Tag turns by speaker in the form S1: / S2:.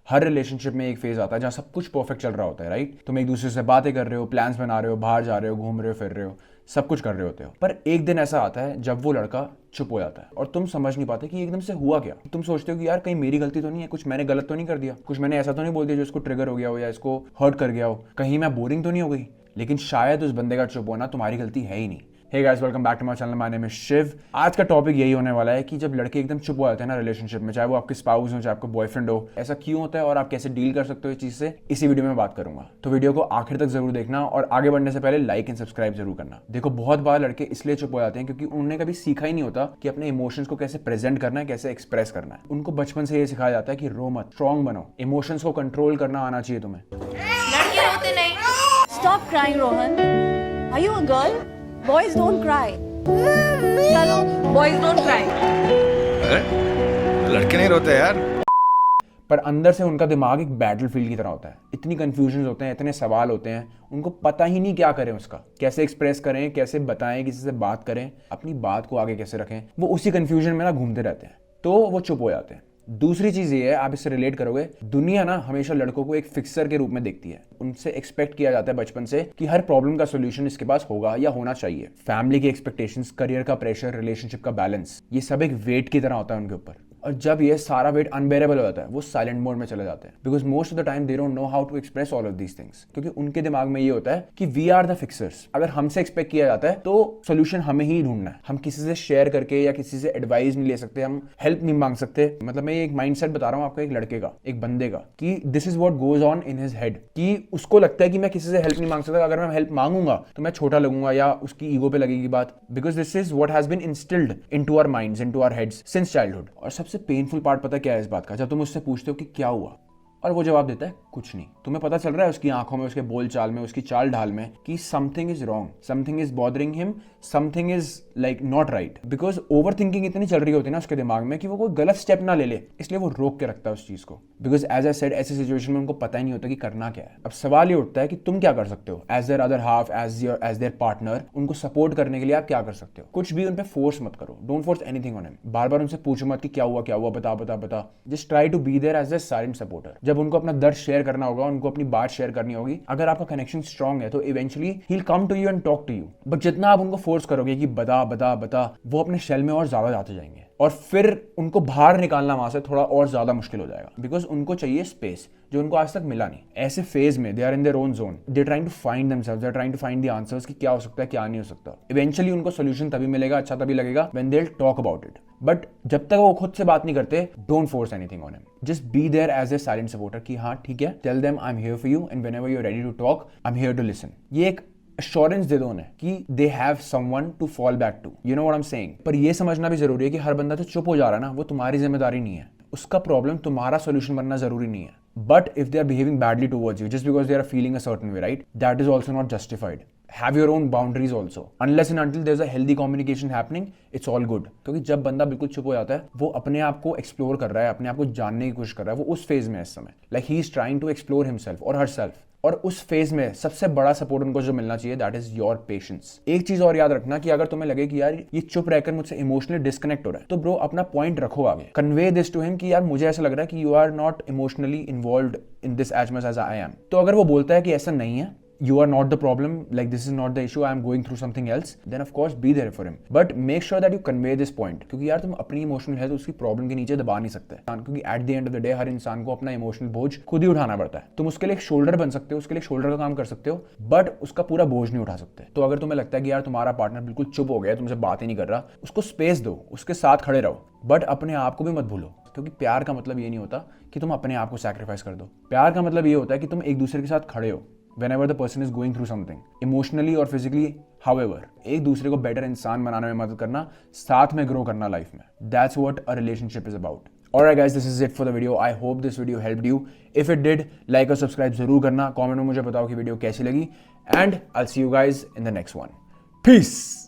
S1: हर relationship में एक phase आता है जहाँ सब कुछ परफेक्ट चल रहा होता है, राइट? तुम एक दूसरे से बातें कर रहे हो, प्लान्स बना रहे हो, बाहर जा रहे हो, घूम रहे हो, फिर रहे हो, सब कुछ कर रहे होते हो। पर एक दिन ऐसा आता है जब वो लड़का चुप हो जाता है और तुम समझ नहीं पाते कि एकदम से हुआ क्या। तुम सोचते हो कि यार कहीं मेरी गलती तो नहीं है, कुछ मैंने गलत तो नहीं कर दिया, कुछ मैंने ऐसा तो नहीं बोल दिया जो इसको ट्रिगर हो गया हो या इसको हर्ट कर गया हो, कहीं मैं बोरिंग तो नहीं हो गई। लेकिन शायद उस बंदे का चुप होना तुम्हारी गलती है ही नहीं। Hey guys, welcome back to my channel, my name is Shiv. आज का टॉपिक यही होने वाला है कि जब लड़के एकदम चुप हो जाते हैं ना रिलेशनशिप में, चाहे वो आपके स्पाउस हो, चाहे आपका बॉयफ्रेंड हो, ऐसा क्यों होता है और आप कैसे डील कर सकते हो इस चीज से, इसी वीडियो में बात करूंगा। तो वीडियो को आखिर तक जरूर देखना और आगे बढ़ने से पहले लाइक एंड सब्सक्राइब जरूर करना। देखो, बहुत बार लड़के इसलिए चुप हो जाते हैं क्योंकि उन्होंने कभी सीखा ही नहीं होता कि अपने इमोशंस को कैसे प्रेजेंट करना है, कैसे एक्सप्रेस करना है। उनको बचपन से ये सिखाया जाता है कि रो मत, स्ट्रॉन्ग बनो, इमोशंस को कंट्रोल करना आना चाहिए तुम्हें।
S2: लड़के होते नहीं।
S3: Stop crying, Rohan. Are you a girl? Boys don't cry. चलो,
S2: बॉयज डोंट क्राई।
S4: अरे लड़के नहीं रोते यार।
S1: पर अंदर से उनका दिमाग एक बैटलफील्ड की तरह होता है। इतनी कंफ्यूजन होते हैं, इतने सवाल होते हैं, उनको पता ही नहीं क्या करें, उसका कैसे एक्सप्रेस करें, कैसे बताएं, किसी से बात करें, अपनी बात को आगे कैसे रखें। वो उसी कंफ्यूजन में ना घूमते रहते हैं, तो वो चुप हो जाते हैं। दूसरी चीज ये है, आप इससे रिलेट करोगे, दुनिया ना हमेशा लड़कों को एक फिक्सर के रूप में देखती है। उनसे एक्सपेक्ट किया जाता है बचपन से कि हर प्रॉब्लम का सोल्यूशन इसके पास होगा या होना चाहिए। फैमिली की एक्सपेक्टेशंस, करियर का प्रेशर, रिलेशनशिप का बैलेंस, ये सब एक वेट की तरह होता है उनके ऊपर। और जब ये सारा वेट अनबेरेबल हो जाता है, वो साइलेंट मोड में चले जाते हैं। Because most of the time they don't know how to express all of these things, क्योंकि उनके दिमाग में ये होता है कि वी आर द फिक्सर्स। अगर हमसे एक्सपेक्ट किया जाता है तो सोल्यूशन हमें ही ढूंढना है। हम किसी से शेयर करके या किसी से एडवाइस नहीं ले सकते, हम हेल्प नहीं मांग सकते। मतलब मैं एक माइंडसेट बता रहा हूँ आपको, एक लड़के का, एक बंदे का, कि this is what goes on in his head, कि उसको लगता है कि मैं किसी से हेल्प नहीं मांग सकता। अगर मैं हेल्प मांगूंगा तो मैं छोटा लगूंगा या उसकी ईगो पे लगेगी बात। Because this is what has been instilled into our minds, into our heads since childhood. और सबसे पेनफुल पार्ट पता क्या है इस बात का, जब तुम उससे पूछते हो कि क्या हुआ और वो जवाब देता है कुछ नहीं। तुम्हें पता चल रहा है उसकी आंखों में, उसके बोल चाल में, उसकी चाल ढाल में कि something is wrong, something is bothering him, something is like not right. Because over thinking इतनी चल रही होती है ना उसके दिमाग में कि वो कोई गलत स्टेप ना ले ले, इसलिए वो रोक के रखता है उस चीज को। बिकॉज एज आई सेड, ऐसी सिचुएशन में उनको पता ही नहीं होता कि करना क्या है। अब सवाल ये उठता है कि तुम क्या कर सकते हो as their other half, as their partner. उनको सपोर्ट करने के लिए आप क्या कर सकते हो? कुछ भी उन पे फोर्स मत करो, don't force anything on him. बार बार उनसे पूछो मत कि क्या हुआ, बता बता बता। Just try to be there as a silent supporter. जब उनको अपना दर्द शेयर करना होगा, उनको अपनी बात शेयर करनी होगी, अगर आपका कनेक्शन स्ट्रांग है तो eventually he will come to you and talk to you. But जितना आप उनको फोर्स करोगे कि बता बता बता, वो अपने शेल में और ज्यादा जाते जाएंगे और फिर उनको बाहर निकालना वहां से थोड़ा और ज्यादा मुश्किल हो जाएगा। बिकॉज उनको चाहिए स्पेस, जो उनको आज तक मिला नहीं। ऐसे फेज में they are in their own zone, they are trying to find themselves, they are trying to find the answers कि क्या हो सकता है, क्या नहीं हो सकता। इवेंचुअली उनको सोल्यूशन तभी मिलेगा, अच्छा तभी लगेगा when they will talk about it. But जब तक वो खुद से बात नहीं करते, don't force anything on him. Just be there as a silent supporter कि हाँ ठीक है, tell them I am here for you and whenever you are ready to talk, I am here to listen. ये एक assurance दे दो उन्हें कि they have someone to fall back to, you know what I am saying. पर ये समझना भी जरूरी है कि हर बंदा जो चुप हो जा रहा है ना, वो तुम्हारी जिम्मेदारी नहीं है। उसका प्रॉब्लम तुम्हारा सोल्यूशन बनना जरूरी नहीं है। But if they are behaving badly towards you just because they are feeling a certain way, right? That is also not justified. Have your own boundaries also. Unless and until there's a healthy communication happening, it's all good. क्योंकि जब बंदा बिल्कुल चुप हो जाता है, वो अपने आप को एक्सप्लोर कर रहा है, अपने आप को जानने की कोशिश कर रहा है, वो उस फेज में है इस समय। Like he is trying to explore himself or herself. और उस फेज में सबसे बड़ा सपोर्ट उनको जो मिलना चाहिए, दैट इज योर पेशेंस। एक चीज और याद रखना कि अगर तुम्हें लगे कि यार ये चुप रहकर मुझसे इमोशनली डिस्कनेक्ट हो रहा है, तो ब्रो अपना पॉइंट रखो आगे, कन्वे दिस टू हिम कि यार मुझे ऐसा लग रहा है कि you are not emotionally involved in this as much as I am. तो अगर वो बोलता है कि ऐसा नहीं है, you are not the problem, like this is not the issue, I am going through something else, then of course be there for him, but make sure that you convey this point। क्योंकि यार तुम अपनी emotional health उसकी problem के नीचे दबा नहीं सकते, क्योंकि at the end of the day हर इंसान को अपना इमोशनल बोझ खुद ही उठाना पड़ता है। तुम उसके लिए एक शोल्डर बन सकते हो, उसके लिए शोल्डर का काम कर सकते हो, बट उसका पूरा बोझ नहीं उठा सकते। तो अगर तुम्हें लगता है कि यार तुम्हारा पार्टनर बिल्कुल चुप हो गया, तुमसे बात ही नहीं कर रहा, उसको स्पेस दो, उसके साथ खड़े रहो, बट अपने आप को भी मत भूलो। क्योंकि प्यार का मतलब ये नहीं होता कि तुम अपने आप को सैक्रिफाइस कर दो। प्यार का मतलब ये होता है कि तुम एक दूसरे के साथ खड़े हो whenever the person is going through something, emotionally or physically, however, एक दूसरे को बेटर इंसान बनाने में मदद करना, साथ में ग्रो करना लाइफ में। That's what a relationship is about. Alright guys, this is it for the video. I hope this video helped you. If it did, like और subscribe जरूर करना, कमेंट में मुझे बताओ कि वीडियो कैसी लगी, and I'll see you guys in the next one. Peace!